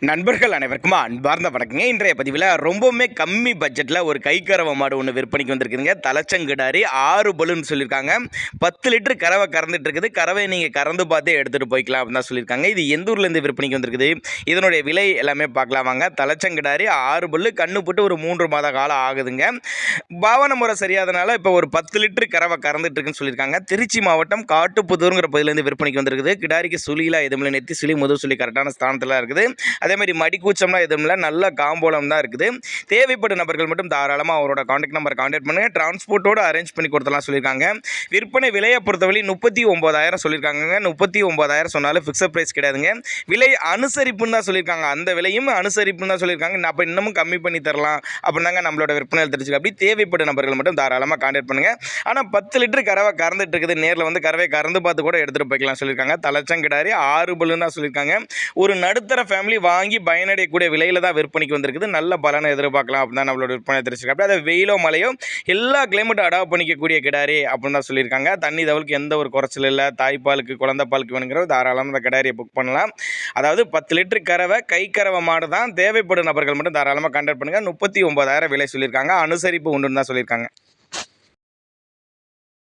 நண்பர்கள் அனைவருக்கும் அன்பார்ந்த வணக்கங்க. இன்றைய பதிவில் ரொம்பவுமே கம்மி பட்ஜெட்டில் ஒரு கைக்கறவை மாடு ஒன்று விற்பனைக்கு வந்திருக்குதுங்க. தலைச்சங்கிடாரி 6 பல்லுன்னு சொல்லியிருக்காங்க. 10 லிட்டர் கறவை கறந்துட்டு இருக்குது. கறவையை நீங்கள் கறந்து பார்த்தே எடுத்துகிட்டு போய்க்கலாம் அப்படின்னு தான் சொல்லியிருக்காங்க. இது எந்த ஊர்லேருந்து விற்பனைக்கு வந்திருக்குது, இதனுடைய விலை எல்லாமே பார்க்கலாம் வாங்க. தலைச்சங்கிடாரி 6 பல்லு, கண்ணு போட்டு ஒரு 3 மாத காலம் ஆகுதுங்க. பாவன முறை சரியாதனால இப்போ ஒரு 10 லிட்டர் கறவை கறந்துட்டு இருக்குன்னு சொல்லியிருக்காங்க. திருச்சி மாவட்டம் காட்டுப்புதூருங்கிற பகுதியிலேருந்து விற்பனைக்கு வந்திருக்குது. கிடாரிக்கு சுழிலாம் எதுவுமே நெத்தி சுழி முது சுழி கரெக்டான ஸ்தானத்தில் இருக்குது. அதே மாதிரி மடிக்கூச்சம்லாம் எதுவும் இல்லை, நல்ல காம்போலம் தான் இருக்குது. தேவைப்படும் நபர்கள் மட்டும் தாராளமாக அவரோட காண்டாக்ட் நம்பர் காண்டாக்ட் பண்ணுங்கள். டிரான்ஸ்போர்ட்டோடு அரேஞ்ச் பண்ணி கொடுத்தலாம் சொல்லியிருக்காங்க. விற்பனை விலையை பொறுத்தவரை 39,000 சொல்லியிருக்காங்க. 39,000 சொன்னாலும் ஃபிக்ஸட் ப்ரைஸ் கிடையாதுங்க. விலை அனுசரிப்புன்னு தான் சொல்லியிருக்காங்க. அந்த விலையும் அனுசரிப்புன்னு தான் சொல்லியிருக்காங்க. அப்போ இன்னமும் கம்மி பண்ணி தரலாம் அப்படின்னாங்க நம்மளோட விற்பனை தெரிஞ்சுக்க. அப்படி தேவைப்படும் நபர்கள் மட்டும் தாராளமாக காண்டாக்ட் பண்ணுங்கள். ஆனால் 10 லிட்டர் கறவை கறந்துட்டு இருக்குது. நேரில் வந்து கறவை கறந்து பார்த்து கூட எடுத்துகிட்டு போய்க்கலாம் சொல்லியிருக்காங்க. தலைச்சங்கிடாரி 6 பல்லுன்னு தான் சொல்லியிருக்காங்க. ஒரு நடுத்தர ஃபேமிலி வாங்கி பயனடையக்கூடிய விலையில் தான் விற்பனைக்கு வந்திருக்குது. நல்ல பலனை எதிர்பார்க்கலாம் அப்படின்னு தான் நம்மளோட விற்பனை தெரிஞ்சுக்க. அப்படி அதை வெயிலோ மழையோ எல்லா கிளைமேட்டும் அடாப்ட் பண்ணிக்கக்கூடிய கிடாரி அப்படின்னு தான் சொல்லியிருக்காங்க. தண்ணி தவளுக்கு எந்த ஒரு குறைச்சல் இல்லை. தாய்ப்பாலுக்கு குழந்தை பாலுக்கு வேணுங்கிற தாராளமாக அந்த கிடாரியை புக் பண்ணலாம். அதாவது 10 லிட்டர் கறவை கை கறவை மாடு தான். தேவைப்படும் நபர்கள் மட்டும் தாராளமாக கான்டாக்ட் பண்ணுங்கள். 39,000 விலை சொல்லியிருக்காங்க. அனுசரிப்பு உண்டுன்னு தான் சொல்லியிருக்காங்க.